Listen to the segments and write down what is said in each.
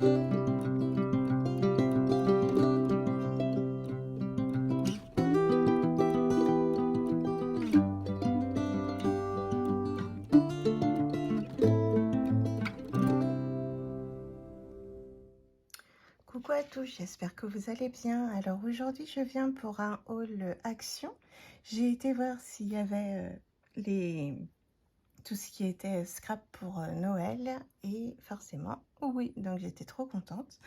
Coucou à tous, j'espère que vous allez bien. Alors aujourd'hui, je viens pour un haul action. J'ai été voir s'il y avait tout ce qui était scrap pour Noël et forcément, oui, donc j'étais trop contente.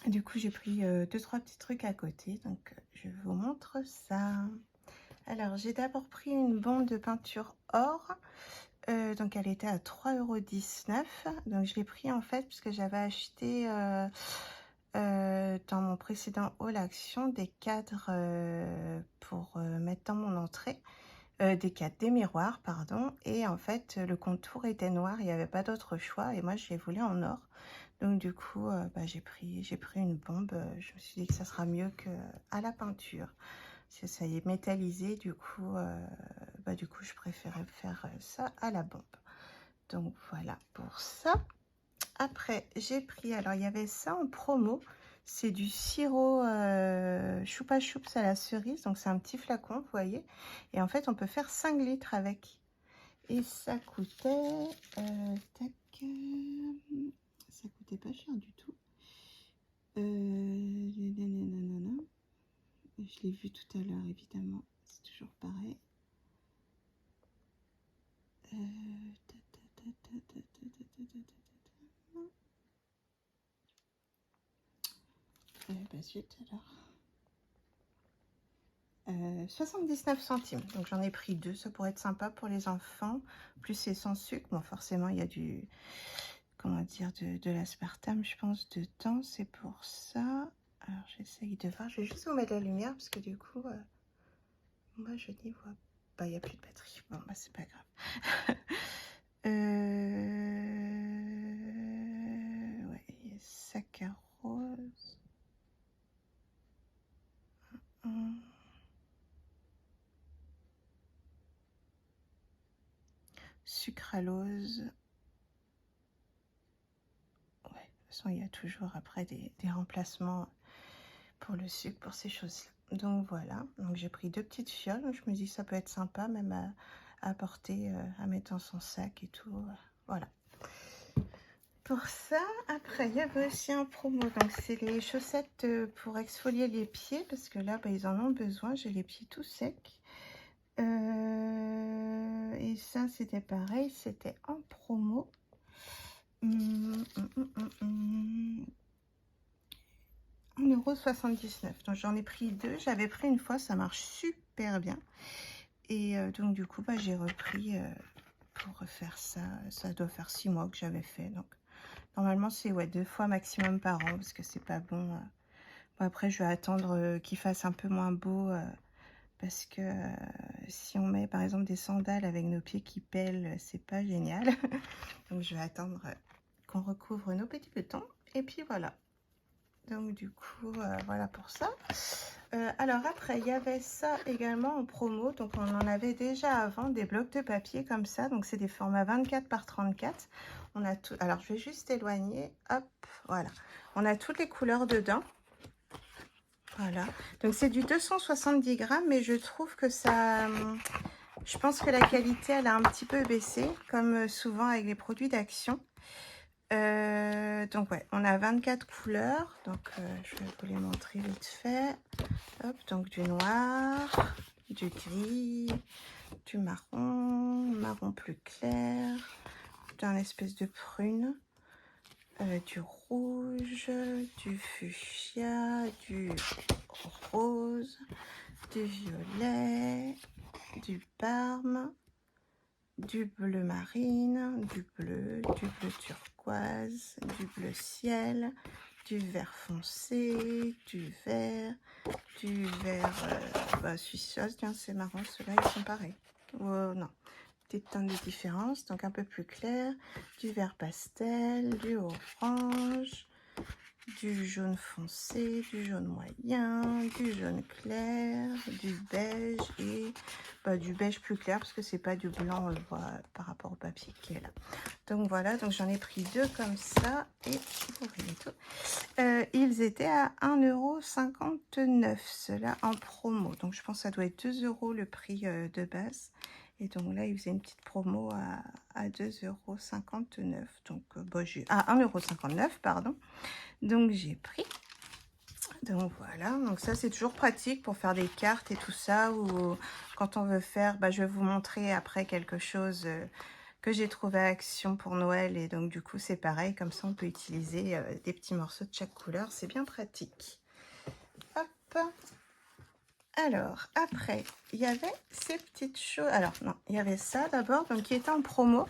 Du coup, j'ai pris deux, trois petits trucs à côté, donc je vous montre ça. Alors, j'ai d'abord pris une bombe de peinture or. Donc elle était à 3,19 €. Donc je l'ai pris en fait puisque j'avais acheté dans mon précédent haul action des cadres pour mettre dans mon entrée. Des cadres, des miroirs, pardon. Et en fait, le contour était noir, il n'y avait pas d'autre choix. Et moi, je les voulais en or. Donc du coup, j'ai pris une bombe. Je me suis dit que ça sera mieux qu'à la peinture. Parce que ça y est métallisé, du coup, je préférais faire ça à la bombe. Donc voilà pour ça. Après, j'ai pris, alors il y avait ça en promo. C'est du sirop choupa choups à la cerise. Donc c'est un petit flacon, vous voyez. Et en fait, on peut faire 5 litres avec. Et ça coûtait, ça coûtait pas cher du tout. Je l'ai vu tout à l'heure, évidemment. C'est toujours pareil. Zut alors. 79 centimes. Donc j'en ai pris deux. Ça pourrait être sympa pour les enfants. Plus c'est sans sucre. Bon, forcément, il y a du, comment dire, de l'aspartame, je pense, dedans. C'est pour ça. Alors j'essaye de voir. Je vais juste vous mettre la lumière parce que du coup, moi je n'y vois pas. Il n'y a plus de batterie. Bon, bah c'est pas grave. Ouais, il y a saccharose. Sucralose. Ouais, de toute façon, il y a toujours après des remplacements pour le sucre, pour ces choses-là. Donc voilà, donc j'ai pris deux petites fioles. Je me dis ça peut être sympa même à porter, à mettre dans son sac et tout. Voilà. Pour ça, après, il y avait aussi un promo. Donc c'est les chaussettes pour exfolier les pieds parce que là, ils en ont besoin. J'ai les pieds tout secs. Et ça, c'était pareil, c'était en promo. 1,79 €. Donc j'en ai pris deux. J'avais pris une fois, ça marche super bien. Et donc du coup, j'ai repris pour refaire ça. Ça doit faire 6 mois que j'avais fait. Donc normalement, c'est 2 fois maximum par an parce que c'est pas bon. Bon, après, je vais attendre qu'il fasse un peu moins beau. Parce que si on met par exemple des sandales avec nos pieds qui pèlent, c'est pas génial. Donc je vais attendre qu'on recouvre nos petits boutons. Et puis voilà. Donc du coup, voilà pour ça. Alors après, il y avait ça également en promo. Donc on en avait déjà avant, des blocs de papier comme ça. Donc c'est des formats 24 par 34. On a tout. Alors je vais juste éloigner. Hop, voilà. On a toutes les couleurs dedans. Voilà, donc c'est du 270 grammes, mais je trouve que ça, je pense que la qualité, elle a un petit peu baissé, comme souvent avec les produits d'Action. Donc ouais, on a 24 couleurs, donc je vais vous les montrer vite fait. Hop, donc du noir, du gris, du marron, marron plus clair, d'un espèce de prune. Du rouge, du fuchsia, du rose, du violet, du parme, du bleu marine, du bleu turquoise, du bleu ciel, du vert foncé, du vert suisse. Tiens, c'est marrant, ceux-là ils sont pareils. Oh, non, petites teintes de différence, donc un peu plus clair, du vert pastel, du orange, du jaune foncé, du jaune moyen, du jaune clair, du beige et du beige plus clair parce que c'est pas du blanc par rapport au papier qui est là. Donc voilà, donc j'en ai pris 2 comme ça et ouvrir tout. Ils étaient à 1,59 € ceux-là en promo. Donc je pense que ça doit être 2 € le prix de base. Et donc là, ils faisaient une petite promo à 2,59 €. Donc bon, à 1,59 €, pardon. Donc j'ai pris. Donc voilà, donc ça c'est toujours pratique pour faire des cartes et tout ça, ou quand on veut faire, je vais vous montrer après quelque chose que j'ai trouvé à Action pour Noël, et donc du coup c'est pareil, comme ça on peut utiliser des petits morceaux de chaque couleur, c'est bien pratique. Hop. Alors après il y avait ces petites choses, alors non, il y avait ça d'abord, donc qui était en promo,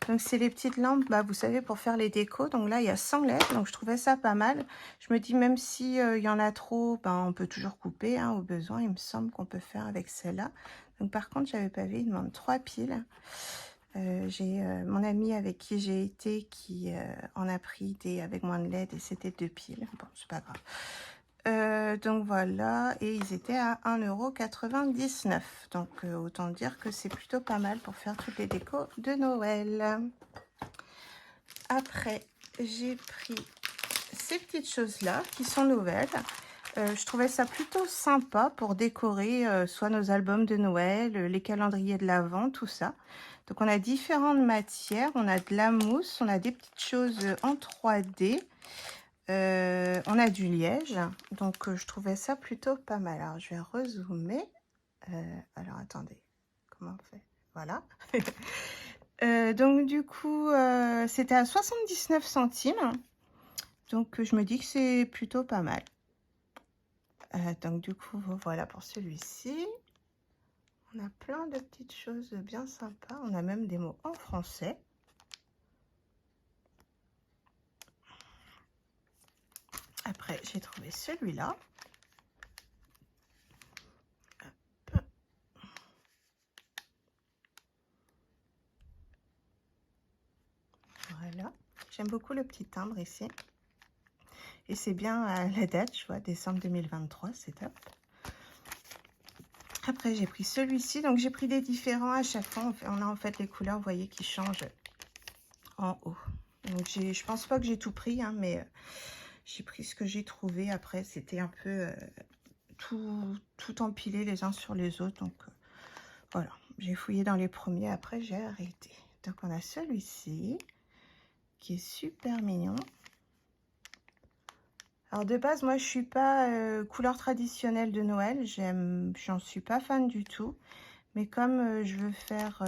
donc c'est les petites lampes, vous savez, pour faire les décos. Donc là il y a 100 LED, donc je trouvais ça pas mal. Je me dis, même si il y en a trop, on peut toujours couper au besoin. Il me semble qu'on peut faire avec celle-là. Donc par contre j'avais pas vu, il demande 3 piles. J'ai mon ami avec qui j'ai été qui en a pris des avec moins de LED, et c'était 2 piles. Bon, c'est pas grave. Donc voilà, et ils étaient à 1,99 €. Donc autant dire que c'est plutôt pas mal pour faire toutes les décos de Noël. Après, j'ai pris ces petites choses-là qui sont nouvelles. Je trouvais ça plutôt sympa pour décorer soit nos albums de Noël, les calendriers de l'Avent, tout ça. Donc on a différentes matières, on a de la mousse, on a des petites choses en 3D. On a du liège, donc je trouvais ça plutôt pas mal. Alors je vais rezoomer. Alors attendez, comment on fait? Voilà. Donc du coup, c'était à 79 centimes. Donc je me dis que c'est plutôt pas mal. Donc du coup, voilà pour celui-ci. On a plein de petites choses bien sympas. On a même des mots en français. Après, j'ai trouvé celui-là. Voilà. J'aime beaucoup le petit timbre ici. Et c'est bien la date, je vois, décembre 2023, c'est top. Après, j'ai pris celui-ci. Donc, j'ai pris des différents à chaque fois. On a en fait les couleurs, vous voyez, qui changent en haut. Donc, je pense pas que j'ai tout pris, mais j'ai pris ce que j'ai trouvé. Après, c'était un peu tout empilé les uns sur les autres. Donc, voilà. J'ai fouillé dans les premiers. Après, j'ai arrêté. Donc, on a celui-ci qui est super mignon. Alors de base, moi je suis pas couleur traditionnelle de Noël, j'en suis pas fan du tout. Mais comme je veux faire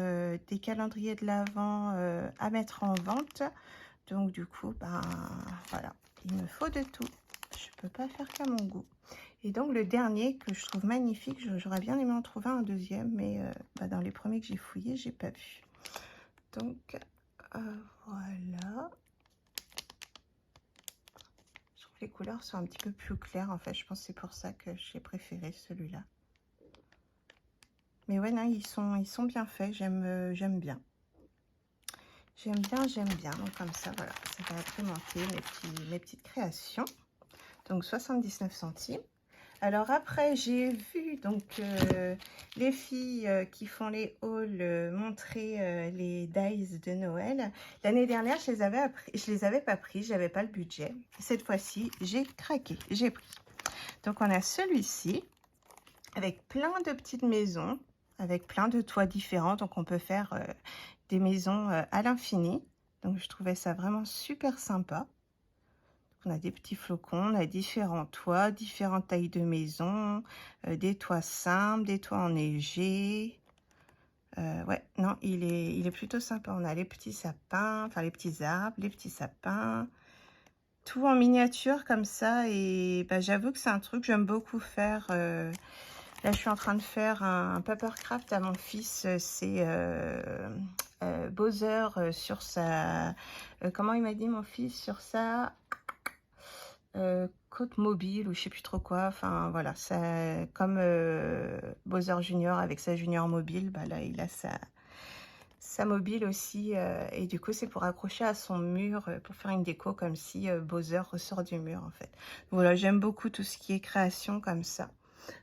des calendriers de l'Avent à mettre en vente, donc du coup, voilà, il me faut de tout. Je peux pas faire qu'à mon goût. Et donc le dernier que je trouve magnifique, j'aurais bien aimé en trouver un deuxième, mais dans les premiers que j'ai fouillés, j'ai pas vu. Donc voilà. Les couleurs sont un petit peu plus claires, en fait. Je pense que c'est pour ça que j'ai préféré celui-là. Mais ouais, non, ils sont bien faits. J'aime bien. J'aime bien. Donc comme ça, voilà, ça va agrémenter mes petites créations. Donc 79 centimes. Alors après, j'ai vu donc les filles qui font les hauls montrer les dies de Noël. L'année dernière, je les avais pas pris, j'avais pas le budget. Cette fois-ci, j'ai craqué, j'ai pris. Donc on a celui-ci avec plein de petites maisons, avec plein de toits différents. Donc on peut faire des maisons à l'infini. Donc je trouvais ça vraiment super sympa. On a des petits flocons, on a différents toits, différentes tailles de maisons, des toits simples, des toits enneigés. Ouais, non, il est plutôt sympa. On a les petits sapins, enfin les petits arbres, les petits sapins, tout en miniature comme ça. Et j'avoue que c'est un truc que j'aime beaucoup faire. Là, je suis en train de faire un papercraft à mon fils. C'est Bowser sur sa... comment il m'a dit mon fils? Sur sa... côte mobile ou je sais plus trop quoi, enfin voilà, ça comme Bowser Junior avec sa Junior mobile, là il a sa mobile aussi, et du coup c'est pour accrocher à son mur, pour faire une déco comme si Bowser ressort du mur en fait. Voilà, j'aime beaucoup tout ce qui est création comme ça.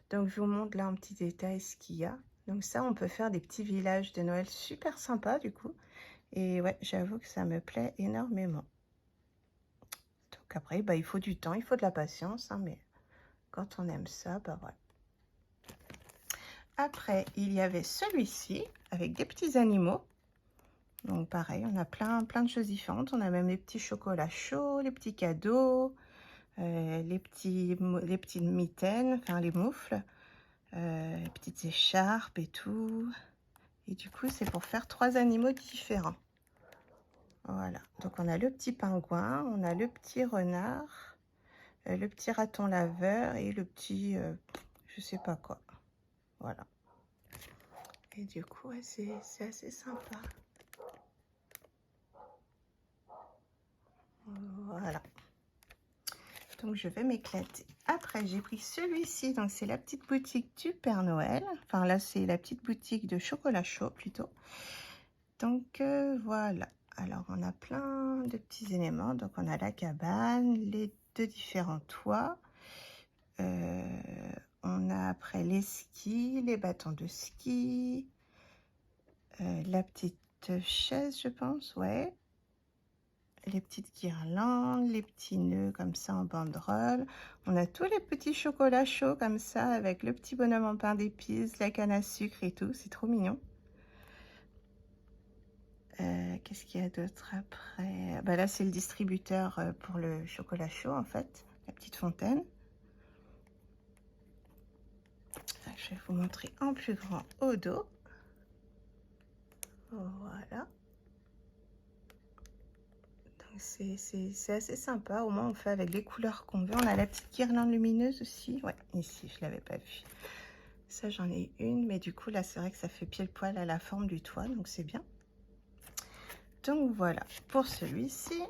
Donc je vous montre là un petit détail ce qu'il y a. Donc ça, on peut faire des petits villages de Noël super sympas du coup. Et ouais, j'avoue que ça me plaît énormément. Donc après, bah, il faut du temps, il faut de la patience, hein, mais quand on aime ça, bah voilà. Après, il y avait celui-ci avec des petits animaux. Donc pareil, on a plein de choses différentes. On a même les petits chocolats chauds, les petits cadeaux, les petites mitaines, enfin les moufles, les petites écharpes et tout. Et du coup, c'est pour faire 3 animaux différents. Voilà, donc on a le petit pingouin, on a le petit renard, le petit raton laveur et le petit, je sais pas quoi. Voilà. Et du coup, ouais, c'est assez sympa. Voilà. Donc je vais m'éclater. Après, j'ai pris celui-ci, donc c'est la petite boutique du Père Noël. Enfin là, c'est la petite boutique de chocolat chaud plutôt. Donc voilà. Alors on a plein de petits éléments. Donc on a la cabane, les 2 différents toits. On a après les skis, les bâtons de ski, la petite chaise, je pense, ouais. Les petites guirlandes, les petits nœuds comme ça en banderole. On a tous les petits chocolats chauds comme ça avec le petit bonhomme en pain d'épices, la canne à sucre et tout. C'est trop mignon. Qu'est-ce qu'il y a d'autre après? Bah là, c'est le distributeur pour le chocolat chaud en fait, la petite fontaine. Je vais vous montrer en plus grand au dos. Voilà. C'est assez sympa, au moins on fait avec les couleurs qu'on veut. On a la petite guirlande lumineuse aussi. Ouais, ici, je l'avais pas vue. Ça, j'en ai une, mais du coup, là, c'est vrai que ça fait pile poil à la forme du toit, donc c'est bien. Donc voilà, pour celui-ci.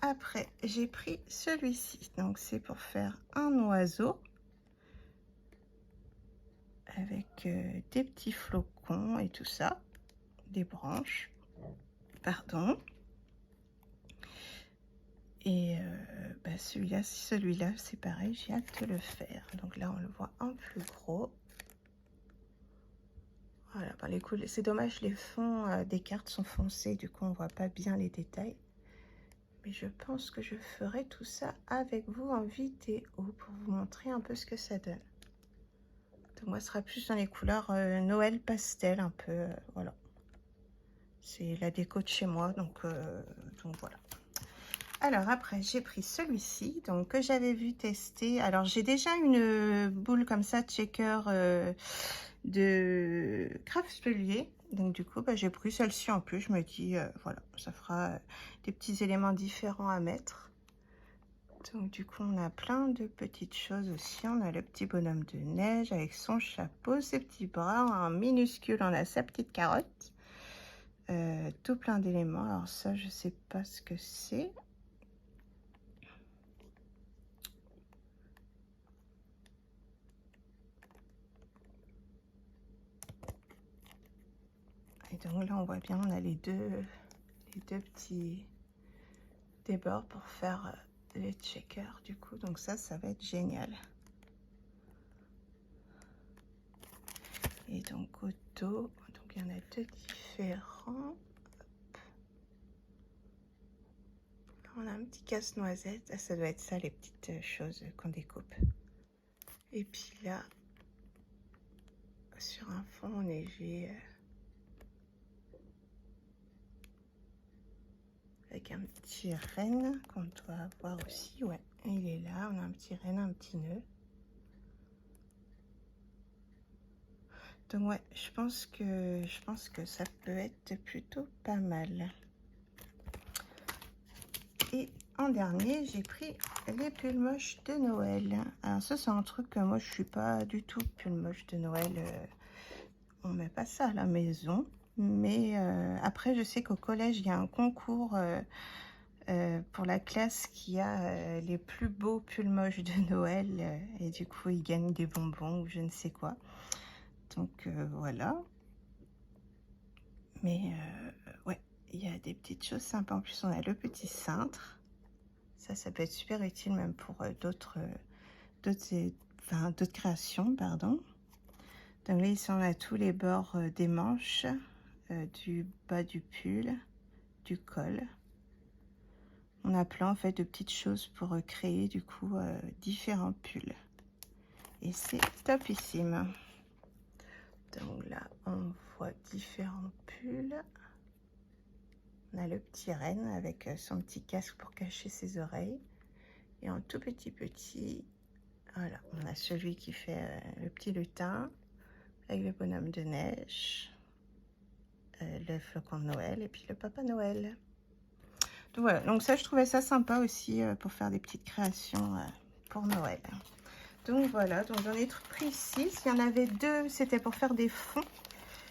Après, j'ai pris celui-ci. Donc c'est pour faire un oiseau avec des petits flocons et tout ça. Des branches. Pardon. Et bah celui-là, c'est pareil, j'ai hâte de le faire. Donc là, on le voit en plus gros. Voilà, bah, c'est dommage, les fonds des cartes sont foncés, du coup, on voit pas bien les détails. Mais je pense que je ferai tout ça avec vous en vidéo pour vous montrer un peu ce que ça donne. Donc moi, ce sera plus dans les couleurs Noël pastel, un peu, voilà. C'est la déco de chez moi, donc voilà. Alors après, j'ai pris celui-ci, donc que j'avais vu tester. Alors j'ai déjà une boule comme ça, checker de Craftelier. Donc du coup, bah, j'ai pris celle-ci en plus. Je me dis, voilà, ça fera des petits éléments différents à mettre. Donc du coup, on a plein de petites choses aussi. On a le petit bonhomme de neige avec son chapeau, ses petits bras. En minuscule, on a sa petite carotte. Tout plein d'éléments. Alors ça, je sais pas ce que c'est. Et donc là, on voit bien, on a les deux petits débords pour faire les checkers du coup. Donc ça va être génial. Et donc au dos, donc il y en a 2 différents. Hop. On a un petit casse-noisette. Ah, ça doit être ça, les petites choses qu'on découpe. Et puis là, sur un fond enneigé, avec un petit renne qu'on doit avoir aussi. Ouais, il est là. On a un petit renne, un petit nœud. Donc ouais, je pense que ça peut être plutôt pas mal. Et en dernier, j'ai pris les pulls moches de Noël. Alors ça, c'est un truc que moi, je suis pas du tout pull moche de Noël. On met pas ça à la maison. Mais après, je sais qu'au collège, il y a un concours pour la classe qui a les plus beaux pulls moches de Noël. Et du coup, ils gagnent des bonbons ou je ne sais quoi. Donc voilà. Mais ouais, il y a des petites choses sympas. En plus, on a le petit cintre. Ça peut être super utile même pour d'autres créations, pardon. Donc là, ici, on a tous les bords des manches du bas du pull, du col. On a plein en fait de petites choses pour créer du coup différents pulls. Et c'est topissime. Donc là, on voit différents pulls. On a le petit renne avec son petit casque pour cacher ses oreilles. Et en tout petit, voilà, on a celui qui fait le petit lutin avec le bonhomme de neige, le flocon de Noël et puis le Papa Noël. Donc voilà, donc ça je trouvais ça sympa aussi pour faire des petites créations pour Noël. Donc voilà, donc j'en ai pris 6, il y en avait 2, c'était pour faire des fonds.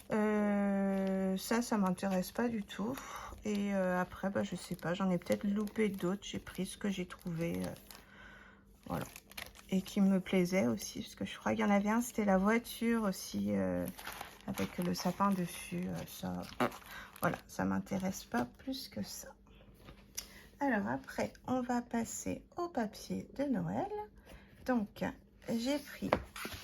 Ça m'intéresse pas du tout. Et après, bah, je sais pas, j'en ai peut-être loupé d'autres, j'ai pris ce que j'ai trouvé. Voilà. Et qui me plaisait aussi, parce que je crois qu'il y en avait un, c'était la voiture aussi, avec le sapin dessus. Ça, voilà, ça m'intéresse pas plus que ça. Alors après, on va passer au papier de Noël. Donc, j'ai pris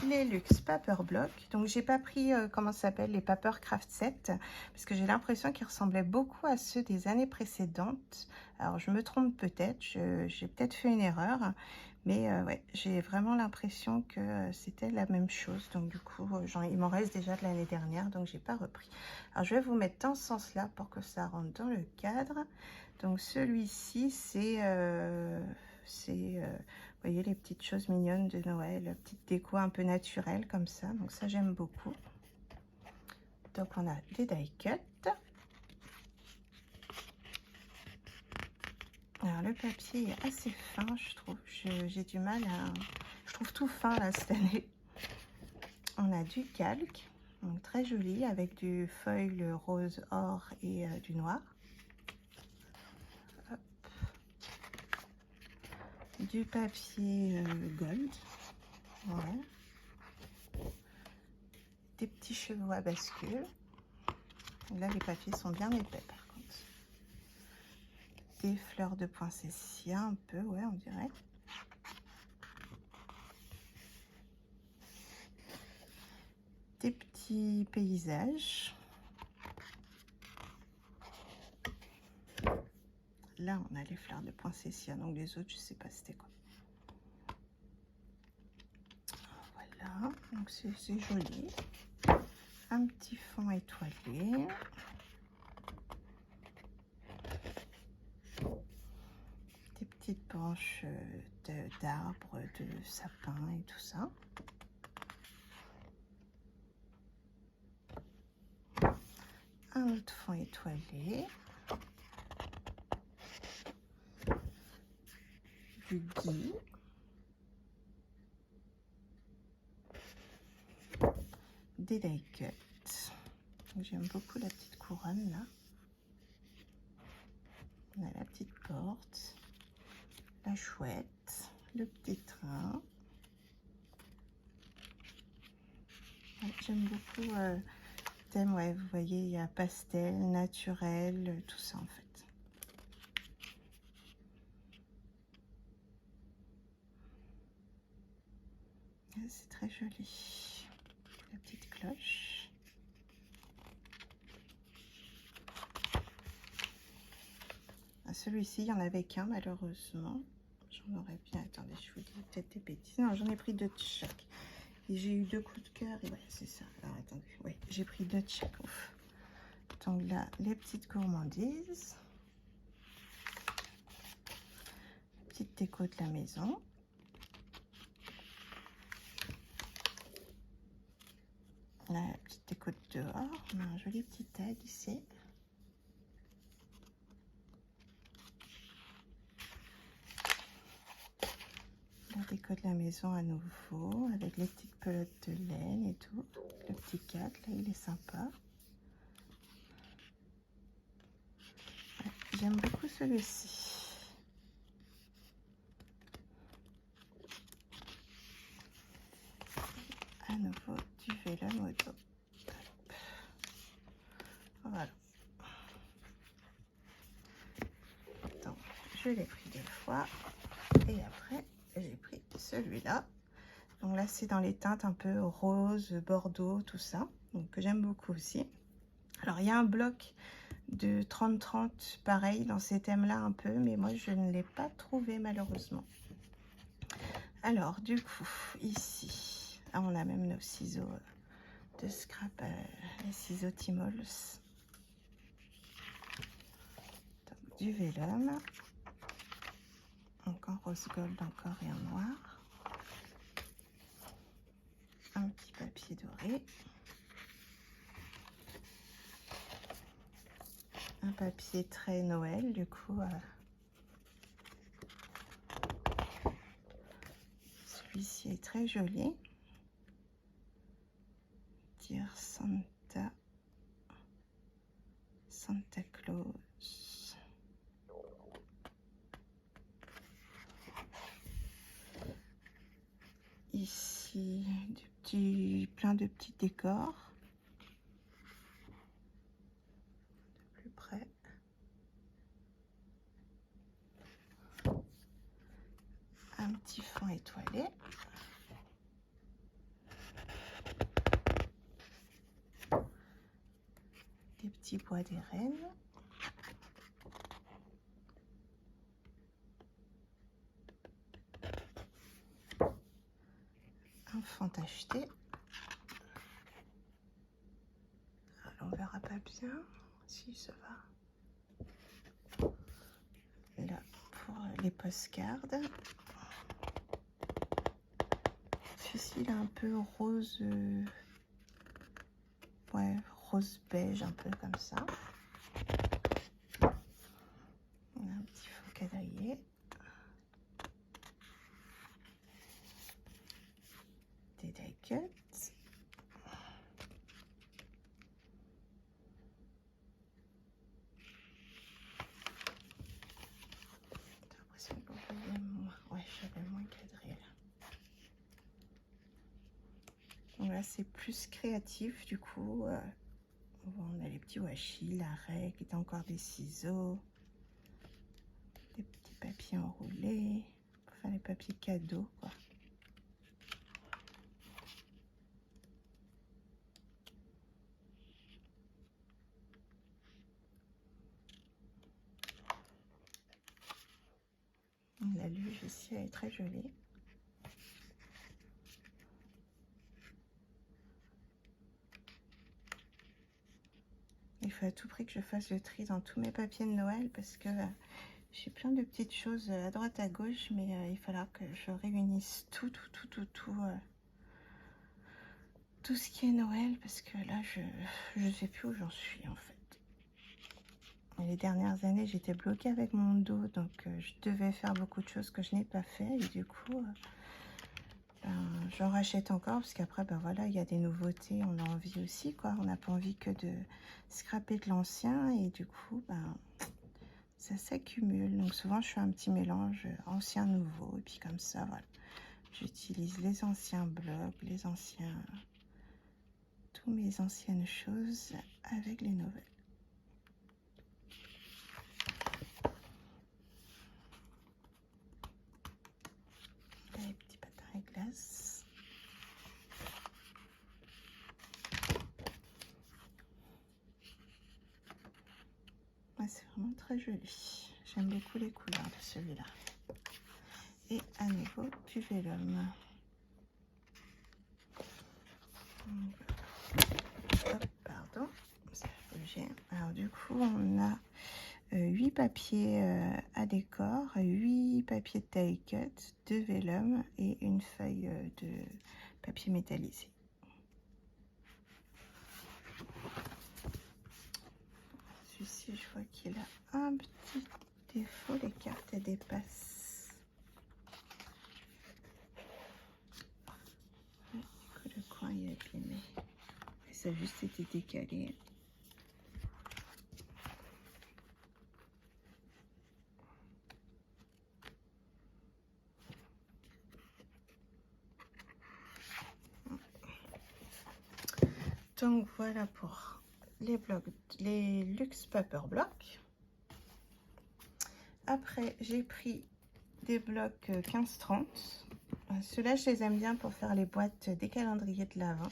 les Luxe Paper Block. Donc, j'ai pas pris, comment ça s'appelle, les Paper Craft Set, parce que j'ai l'impression qu'ils ressemblaient beaucoup à ceux des années précédentes. Alors, je me trompe peut-être, j'ai peut-être fait une erreur, mais ouais, j'ai vraiment l'impression que c'était la même chose. Donc, du coup, il m'en reste déjà de l'année dernière, donc j'ai pas repris. Alors, je vais vous mettre dans ce sens-là pour que ça rentre dans le cadre. Donc, celui-ci, c'est vous voyez les petites choses mignonnes de Noël, la petite déco un peu naturelle comme ça. Donc ça, j'aime beaucoup. Donc on a des die cut. Alors le papier est assez fin, je trouve. J'ai du mal à... Je trouve tout fin là cette année. On a du calque, donc très joli, avec du foil rose or et du noir. Hop. Du papier gold. Ouais. Des petits chevaux à bascule. Là, les papiers sont bien épais par contre. Des fleurs de poinsettia, un peu, ouais, on dirait. Des petits paysages. Là, on a les fleurs de poinsettia, donc les autres, je sais pas c'était quoi. Voilà, donc c'est joli. Un petit fond étoilé. Des petites branches d'arbres, de sapin et tout ça. Un autre fond étoilé. Du gui. Des die cut. J'aime beaucoup la petite couronne là. On a la petite porte, la chouette, le petit train. Ouais, j'aime beaucoup thème, ouais, vous voyez, il y a pastel, naturel, tout ça en fait. C'est très joli. La petite cloche. Celui-ci, il n'y en avait qu'un malheureusement. J'en aurais bien. Attendez, je vous dis peut-être des bêtises. Non, j'en ai pris 2 de chaque. Et j'ai eu 2 coups de cœur. Et ouais, c'est ça. Alors attendez. Oui, j'ai pris 2 de chaque. Ouf. Donc là, les petites gourmandises. Petite déco de la maison. Là, la petite déco de dehors. On a un joli petit tag ici. La déco de la maison à nouveau, avec les petites pelotes de laine et tout. Le petit cadre, là, il est sympa. Ouais, j'aime beaucoup celui-ci. À nouveau, du vélo moto. Voilà. Donc, je l'ai pris 2 fois. Et après, j'ai pris celui-là. Donc là, c'est dans les teintes un peu rose, bordeaux, tout ça. Donc, que j'aime beaucoup aussi. Alors, il y a un bloc de 30-30, pareil, dans ces thèmes-là un peu, mais moi, je ne l'ai pas trouvé, malheureusement. Alors, du coup, ici, ah, on a même nos ciseaux de scrap, les ciseaux Timols. Donc, du vélum. Donc, en rose gold encore et en noir. Un petit papier doré. Un papier très Noël, du coup. Celui-ci est très joli. Dire Santa Claus. Ici, plein de petits décors. De plus près. Un petit fond étoilé. Des petits bois des reines. Un fond tacheté. Alors, on verra pas bien si ça va. Là, pour les postcards. Celui-ci, il est un peu rose. Ouais, rose beige, un peu comme ça. On a un petit fond quadrillé. Des die cuts. J'ai l'impression que vous voyez moins. Ouais, j'avais moins cadré là. Donc là, c'est plus créatif du coup. On a les petits washi, la règle, encore des ciseaux, des petits papiers enroulés, enfin les papiers cadeaux quoi. La luge ici, elle est très jolie. Il faut à tout prix que je fasse le tri dans tous mes papiers de Noël parce que j'ai plein de petites choses à droite à gauche, mais il faudra que je réunisse tout ce qui est Noël parce que là, je sais plus où j'en suis en fait. Les dernières années, j'étais bloquée avec mon dos, donc je devais faire beaucoup de choses que je n'ai pas fait et du coup, j'en rachète encore parce qu'après, ben voilà, il y a des nouveautés, on a envie aussi quoi. On n'a pas envie que de scraper de l'ancien et du coup, ben ça s'accumule. Donc souvent, je fais un petit mélange ancien-nouveau et puis comme ça, voilà. J'utilise les anciens blocs, tous mes anciennes choses avec les nouvelles. Les petits patins à glace. Ouais, c'est vraiment très joli. J'aime beaucoup les couleurs de celui-là. Et à nouveau du vélum. Hop, pardon, ça a bougé. Alors du coup, on a 8 papiers à décor, 8 papiers de taille cut, 2 vélum et une feuille de papier métallisé. Celui-ci, je vois qu'il a un petit défaut, les cartes elles dépassent. Ouais, le coin est abîmé. Et ça a juste été décalé. Donc voilà pour les blocs, les Luxe Paper Blocs. Après, j'ai pris des blocs 15-30. Ceux-là, je les aime bien pour faire les boîtes des calendriers de l'Avent.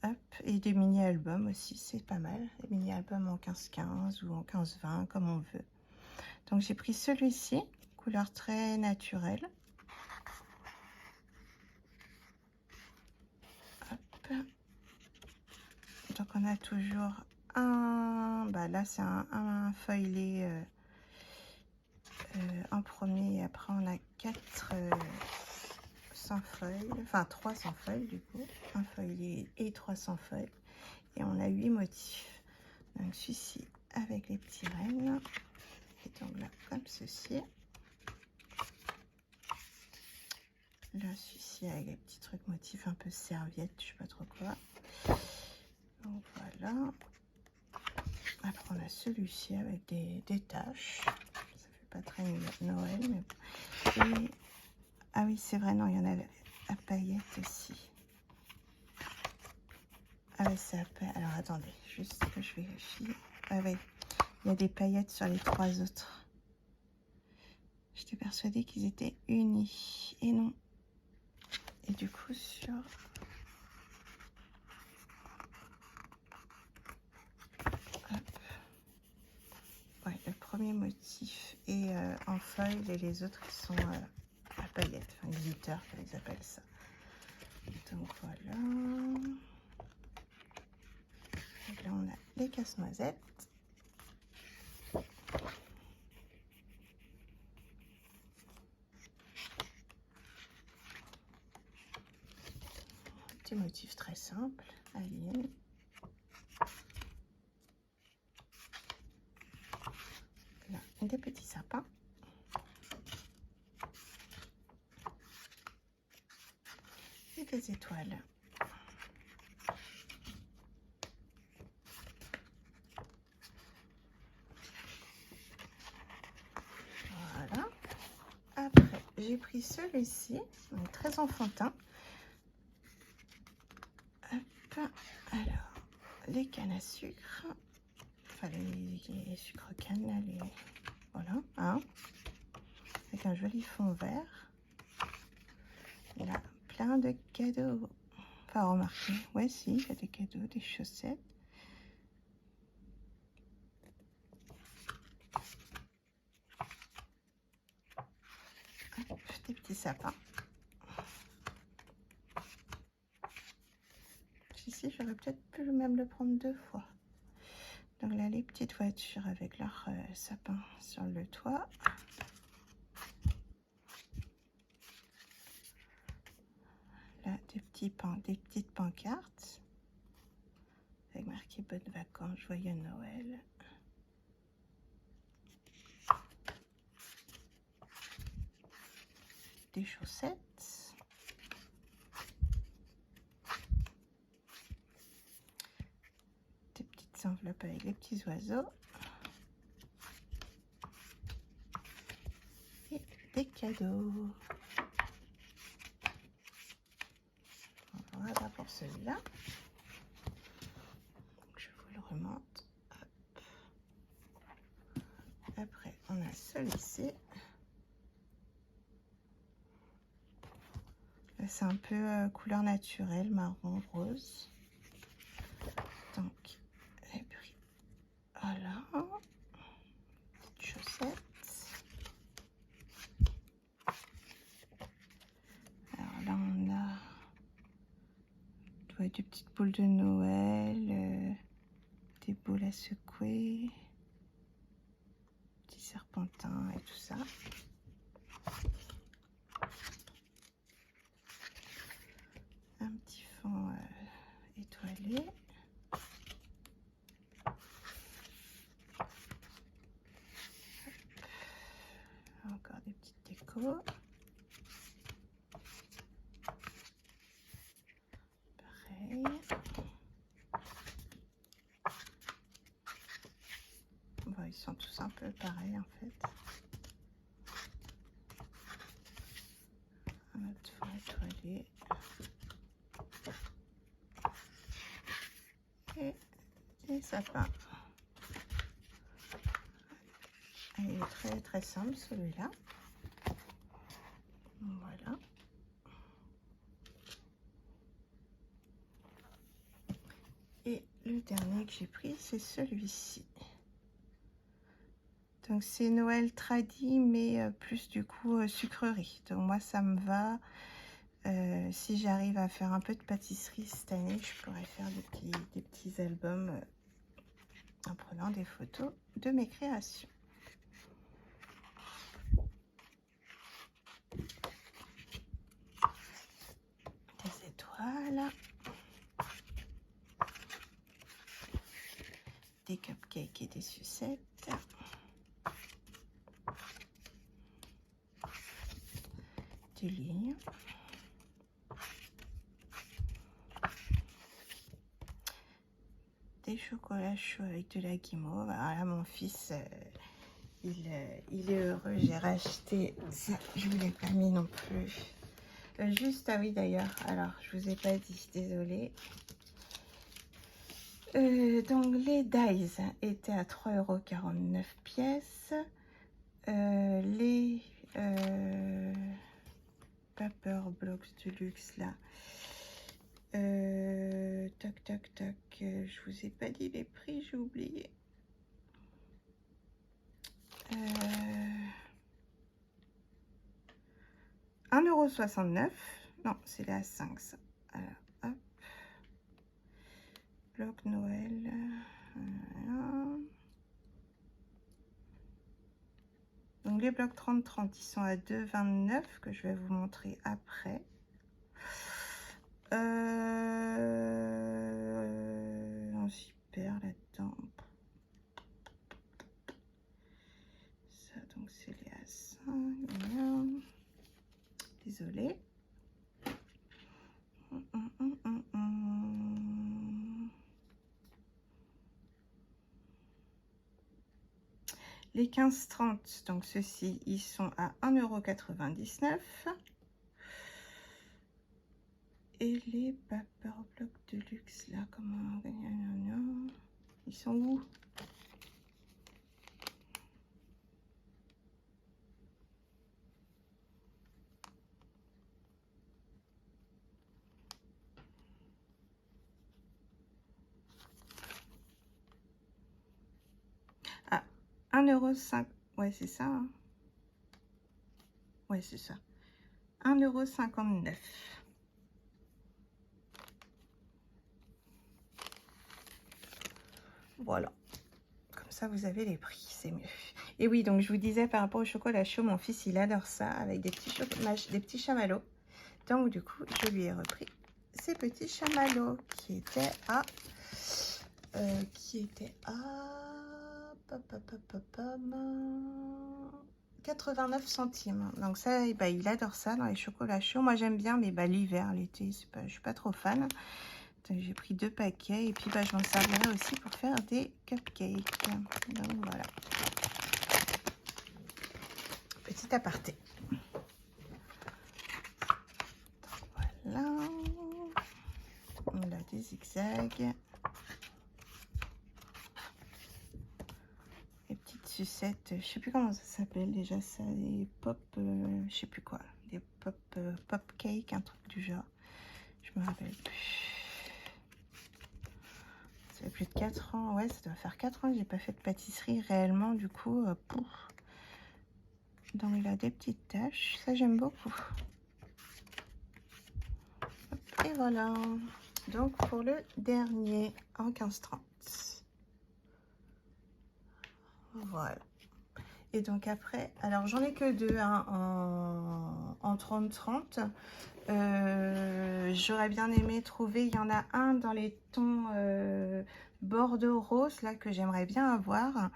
Hop, et des mini-albums aussi, c'est pas mal. Des mini-albums en 15-15 ou en 15-20, comme on veut. Donc j'ai pris celui-ci, couleur très naturelle. Hop. Donc on a toujours un... Bah là c'est un feuillet en premier. Et après on a 4 sans feuilles. Enfin 3 sans feuilles du coup. Un feuillet et 3 sans feuilles. Et on a 8 motifs. Donc celui-ci avec les petits rennes. Et donc là comme ceci. Là celui-ci avec les petits trucs motifs un peu serviettes, je sais pas trop quoi. Donc voilà. Après on a celui-ci avec des taches. Ça fait pas très Noël. Mais... Et... Ah oui c'est vrai, non il y en a à paillettes aussi. Ah oui c'est à paillettes. Alors attendez, juste que je vérifie. Ah oui, il y a des paillettes sur les 3 autres. J'étais persuadée qu'ils étaient unis. Et non. Et du coup sur... Hop. Ouais, le premier motif est en feuille et les autres ils sont à paillettes, enfin glitter comme ils appellent ça. Donc voilà. Donc là on a les casse-noisettes. Petit motif très simple, Aline. Là, des petits sapins. Et des étoiles. Voilà. Après, j'ai pris celui-ci, très enfantin. Hop. Alors, les cannes à sucre. Enfin, les sucres cannes, là, les... Voilà, hein. Avec un joli fond vert. Et là, plein de cadeaux. Enfin, remarquez, ouais, si, il y a des cadeaux, des chaussettes. Hop, des petits sapins. Ici, j'aurais peut-être pu même le prendre 2 fois. Donc là, les petites voitures avec leurs sapins sur le toit. Là, des petites pancartes avec marqué bonnes vacances, joyeux Noël. Des chaussettes. Des petites enveloppes avec les petits oiseaux. Et des cadeaux. Voilà pour celui-là. Je vous le remonte. Hop. Après, on a celui-ci. C'est un peu couleur naturelle, marron, rose. Donc, et puis, voilà. Petites chaussettes. Alors là, on a des petites boules de Noël, des boules à secouer, petits serpentins et tout ça. Un petit fond étoilé. Encore des petites décos. Pareil. Bon, ils sont tous un peu pareils en fait. Un autre fond étoilé. Et les sapins. Il est très très simple celui-là. Voilà. le dernier que j'ai pris, c'est celui-ci. Donc c'est Noël tradi, mais plus du coup sucrerie. Donc moi ça me va. Si j'arrive à faire un peu de pâtisserie cette année, je pourrais faire des petits albums en prenant des photos de mes créations. Des étoiles. Des cupcakes et des sucettes. Du ligne. Des chocolats chauds avec de la guimauve. Alors là, mon fils, il est heureux. J'ai racheté ça. Je vous l'ai pas mis non plus. Juste, ah oui d'ailleurs, alors je vous ai pas dit, désolée. Donc les dies étaient à 3,49 € pièce. Les Paper Blocks de luxe là. Toc toc toc, je vous ai pas dit les prix, j'ai oublié. 1,69 €. Non, c'est là à 5 ça. Alors, hop. Bloc Noël. Voilà. Donc les blocs 30-30, ils sont à 2,29 € que je vais vous montrer après. On s'y perd là-dedans. Ça, donc c'est les à 5. Voilà. Désolée. Les 15-30, donc ceux-ci, ils sont à 1,99 €. Et les Paper Blocks de luxe, là, comment... Ils sont où? Ah, 1,5 €. Ouais, c'est ça. Hein. Ouais, c'est ça. 1,59 €. Voilà. Comme ça, vous avez les prix, c'est mieux. Et oui, donc je vous disais par rapport au chocolat chaud, mon fils, il adore ça avec des petits chamallows. Donc du coup, je lui ai repris ces petits chamallows qui étaient à 89 centimes. Donc ça, bah, il adore ça dans les chocolats chauds. Moi j'aime bien, mais bah, l'hiver, l'été, je suis pas trop fan. Donc j'ai pris 2 paquets et puis bah, je m'en servirai aussi pour faire des cupcakes. Donc voilà. Petit aparté. Voilà. On a des zigzags. Sucettes, je sais plus comment ça s'appelle déjà, ça, des pop, je sais plus quoi, des pop cake, un truc du genre, je me rappelle plus. Ça fait plus de 4 ans, ouais, ça doit faire 4 ans que j'ai pas fait de pâtisserie réellement, du coup, pouf. Donc il a des petites taches, ça j'aime beaucoup. Hop, et voilà, donc pour le dernier en 15-30. Voilà. Et donc après, alors j'en ai que 2 hein, en 30-30. J'aurais bien aimé trouver, il y en a un dans les tons bordeaux rose là que j'aimerais bien avoir.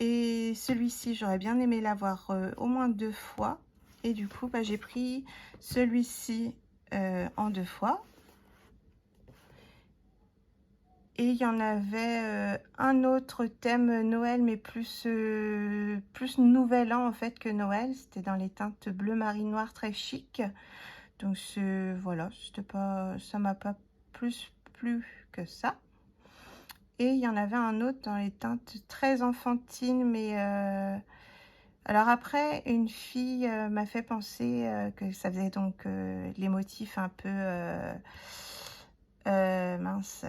Et celui-ci, j'aurais bien aimé l'avoir au moins 2 fois. Et du coup, bah, j'ai pris celui-ci en 2 fois. Et il y en avait un autre thème Noël, mais plus nouvel an en fait que Noël. C'était dans les teintes bleu marine noir très chic. Donc voilà, c'était pas, ça m'a pas plus plu que ça. Et il y en avait un autre dans les teintes très enfantines, mais alors après, une fille m'a fait penser que ça faisait donc les motifs un peu mince.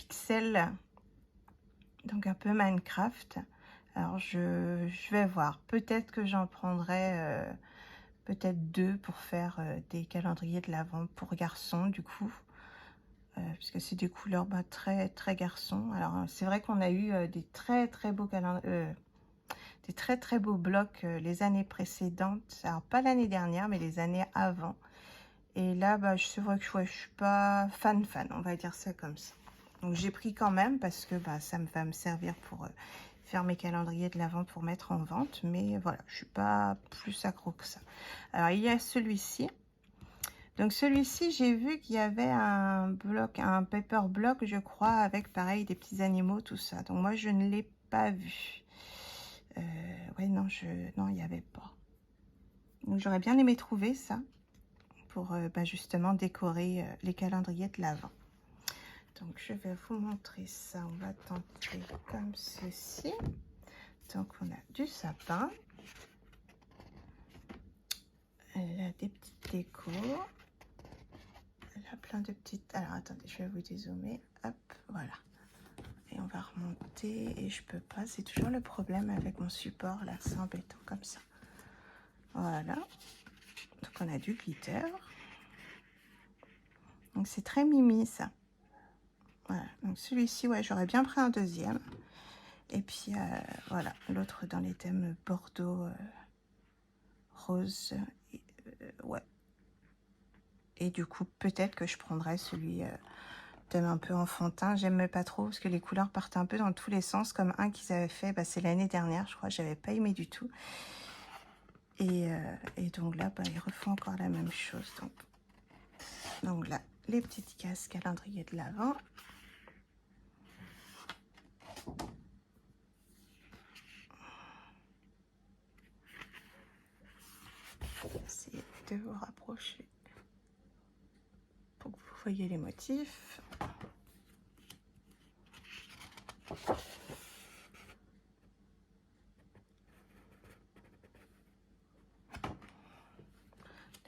pixels, donc un peu Minecraft. Alors je vais voir, peut-être que j'en prendrai peut-être 2 pour faire des calendriers de l'Avent pour garçons du coup, puisque c'est des couleurs très très garçons. Alors c'est vrai qu'on a eu des très beaux calendriers, des très beaux blocs les années précédentes, alors pas l'année dernière mais les années avant. Et là c'est vrai que je suis pas fan, on va dire ça comme ça. Donc j'ai pris quand même parce que ça va me servir pour faire mes calendriers de l'Avent pour mettre en vente, mais voilà, je suis pas plus accro que ça. Alors il y a celui-ci. Donc celui-ci, j'ai vu qu'il y avait un bloc, un paper block, je crois, avec pareil des petits animaux, tout ça. Donc moi je ne l'ai pas vu. Ouais, non, il n'y avait pas. Donc j'aurais bien aimé trouver ça pour justement décorer les calendriers de l'Avent. Donc je vais vous montrer ça. On va tenter comme ceci. Donc on a du sapin. Là, des petites décos. Là, plein de petites... Alors attendez, je vais vous dézoomer. Hop, voilà. Et on va remonter et je peux pas. C'est toujours le problème avec mon support là. C'est embêtant comme ça. Voilà. Donc on a du glitter. Donc c'est très mimi ça. Voilà. Donc celui-ci, ouais, j'aurais bien pris un deuxième. Et puis voilà, l'autre dans les thèmes bordeaux, rose. Ouais. Et du coup, peut-être que je prendrais celui thème un peu enfantin. J'aime pas trop parce que les couleurs partent un peu dans tous les sens. Comme un qu'ils avaient fait, c'est l'année dernière, je crois. J'avais pas aimé du tout. Et donc là, ils refont encore la même chose. Donc là, les petites cases calendrier de l'Avent. Essayez de vous rapprocher pour que vous voyez les motifs.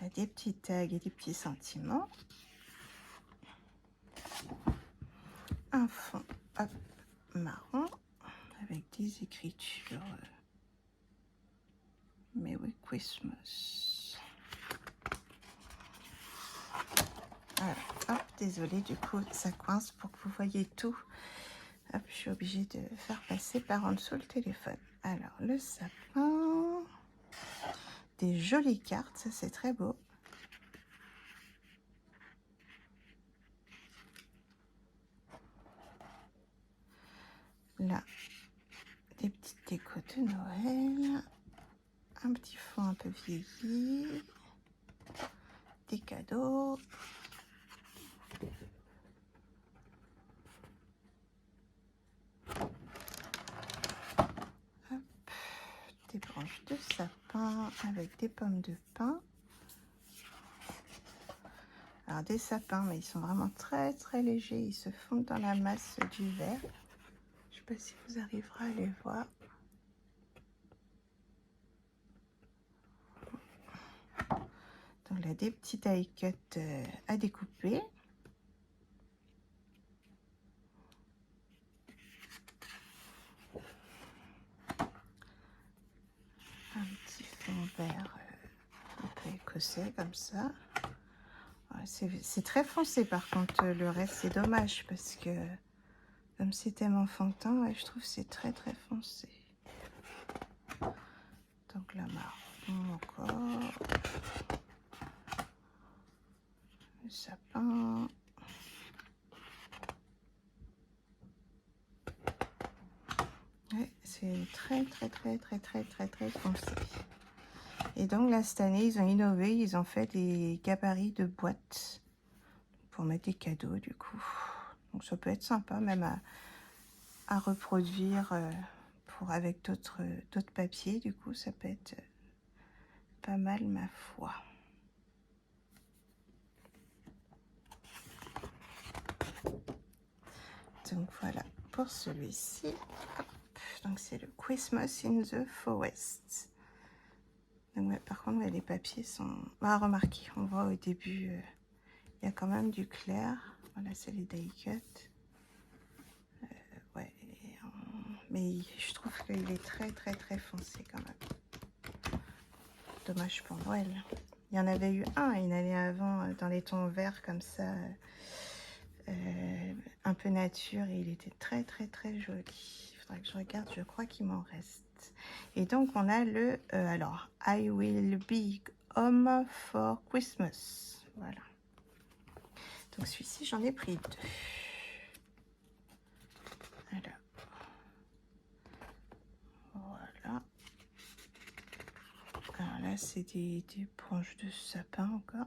Là, des petits tags et des petits sentiments. Un fond marron avec des écritures Merry Christmas. Voilà, hop, désolée, du coup ça coince pour que vous voyez tout. Hop, je suis obligée de faire passer par en dessous le téléphone. Alors, le sapin, des jolies cartes, ça c'est très beau. Là, des petites décos de Noël, un petit fond un peu vieilli, des cadeaux. Hop, des branches de sapin avec des pommes de pin. Alors des sapins, mais ils sont vraiment très légers, ils se fondent dans la masse du verre. Je sais pas si vous arriverez à les voir. Donc là, des petits die cut à découper. Un petit fond vert un peu écossais comme ça. C'est très foncé par contre, le reste c'est dommage parce que comme c'est tellement enfantin, ouais, je trouve que c'est très foncé. Donc là, marron encore. Le sapin. Ouais, c'est très foncé. Et donc là, cette année, ils ont innové, ils ont fait des gabarits de boîtes pour mettre des cadeaux du coup. Donc ça peut être sympa même à reproduire avec d'autres papiers. Du coup, ça peut être pas mal ma foi. Donc voilà pour celui-ci. Donc c'est le Christmas in the Forest. Donc, ouais, par contre, ouais, les papiers sont... remarquez, on voit au début, il y a quand même du clair. Voilà, c'est les die cut. mais je trouve qu'il est très très très foncé quand même. Dommage pour Noël. Il y en avait eu un une année avant dans les tons verts comme ça, un peu nature, et il était très très très joli. Il faudrait que je regarde, je crois qu'il m'en reste. Et donc on a le alors I Will Be Home for Christmas. Voilà. Donc celui-ci j'en ai pris 2. Alors voilà. Alors là c'est des branches de sapin encore.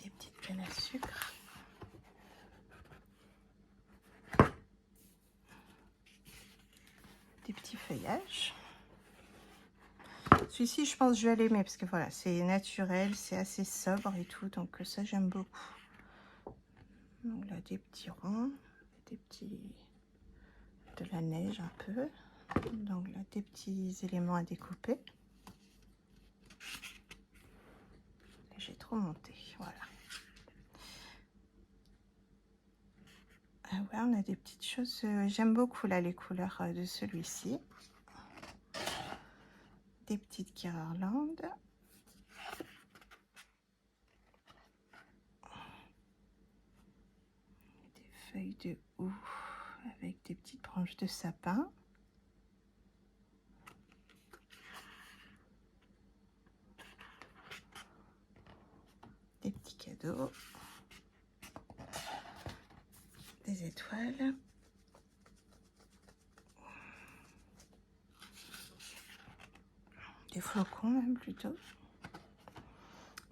Des petites cannes à sucre. Des petits feuillages. Celui-ci, je pense que je vais l'aimer parce que voilà, c'est naturel, c'est assez sobre et tout, donc ça j'aime beaucoup. Donc là, des petits ronds, des petits de la neige un peu. Donc là, des petits éléments à découper. J'ai trop monté, voilà. Ah ouais, on a des petites choses. J'aime beaucoup là les couleurs de celui-ci. Des petites guirlandes. Des feuilles de houx avec des petites branches de sapin. Des petits cadeaux. Des étoiles. Des flocons même plutôt.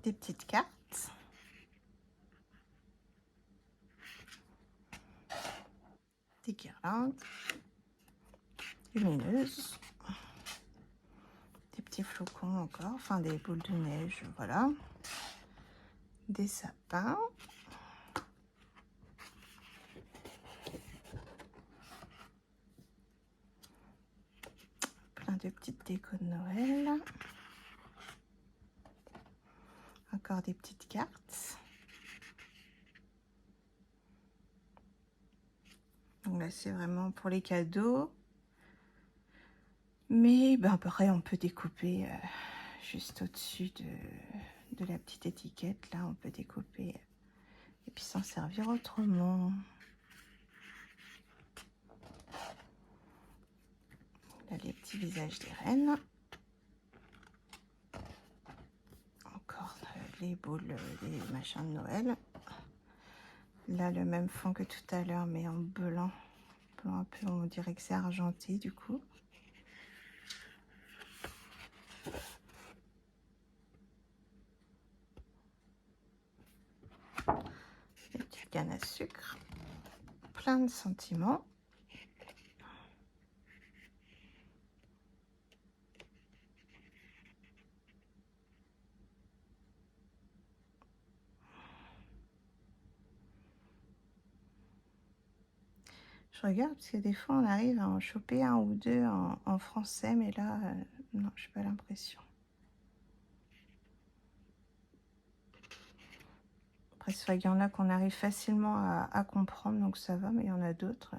Des petites cartes. Des guirlandes lumineuses, des petits flocons encore, enfin des boules de neige, voilà, des sapins, plein de petites décos de Noël, encore des petites cartes. Donc là c'est vraiment pour les cadeaux, mais ben après on peut découper juste au-dessus de la petite étiquette, là on peut découper et puis s'en servir autrement. Là les petits visages des reines, encore les boules, les machins de Noël. Là le même fond que tout à l'heure mais en blanc, un peu, on dirait que c'est argenté du coup. Des petites cannes à sucre, plein de sentiments. Je regarde parce que des fois on arrive à en choper un ou deux en français, mais là non, j'ai pas l'impression. Après c'est vrai qu'il y en a qu'on arrive facilement à comprendre, donc ça va, mais il y en a d'autres.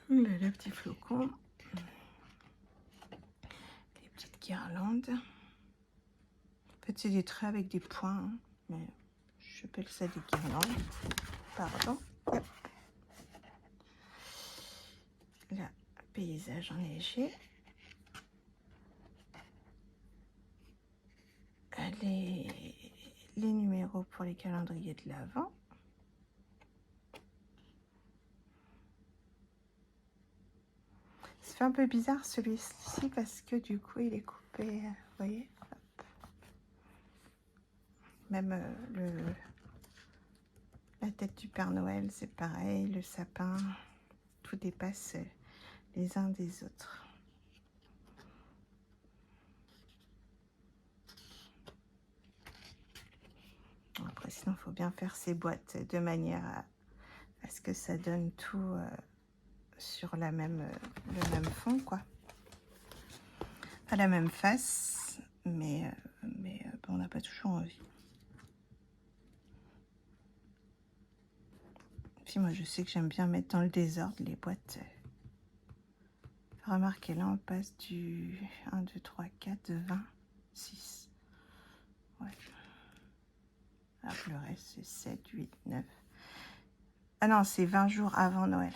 Là, le petit flocon, les petites guirlandes. En fait c'est des traits avec des points, hein, mais j'appelle ça des guirlandes. Pardon. Yep. Là, paysage enneigé. Les numéros pour les calendriers de l'Avent. Ça fait un peu bizarre celui-ci parce que du coup il est coupé, vous voyez. Hop. Même la tête du Père Noël, c'est pareil, le sapin, tout dépasse les uns des autres. Après sinon il faut bien faire ces boîtes de manière à ce que ça donne tout sur le même fond quoi. pas la même face, mais bon, on n'a pas toujours envie. Puis moi, je sais que j'aime bien mettre dans le désordre les boîtes. Remarquez, là, on passe du 1, 2, 3, 4, 20, 6. Ouais. Alors, le reste, c'est 7, 8, 9. Ah non, c'est 20 jours avant Noël.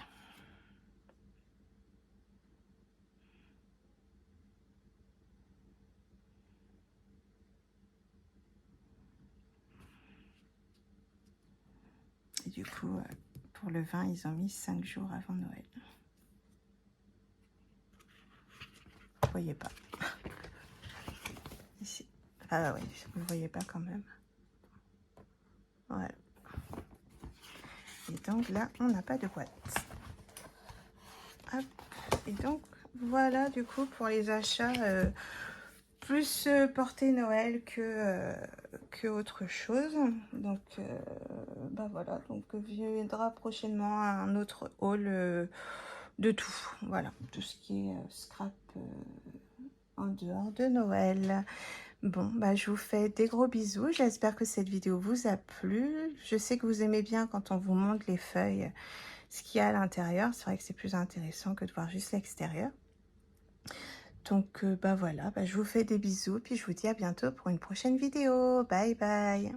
Et du coup, pour le vin, ils ont mis 5 jours avant Noël. Vous voyez pas. Ici. Ah oui, vous ne voyez pas quand même. Voilà. Et donc là, on n'a pas de boîte. Hop. Et donc, voilà du coup pour les achats plus portée Noël que autre chose. Donc, bah voilà. Donc, viendra prochainement un autre haul de tout. Voilà. Tout ce qui est scrap en dehors de Noël. Bon, bah, je vous fais des gros bisous. J'espère que cette vidéo vous a plu. Je sais que vous aimez bien quand on vous montre les feuilles, ce qu'il y a à l'intérieur. C'est vrai que c'est plus intéressant que de voir juste l'extérieur. Donc, bah voilà, bah, je vous fais des bisous. Puis je vous dis à bientôt pour une prochaine vidéo. Bye bye.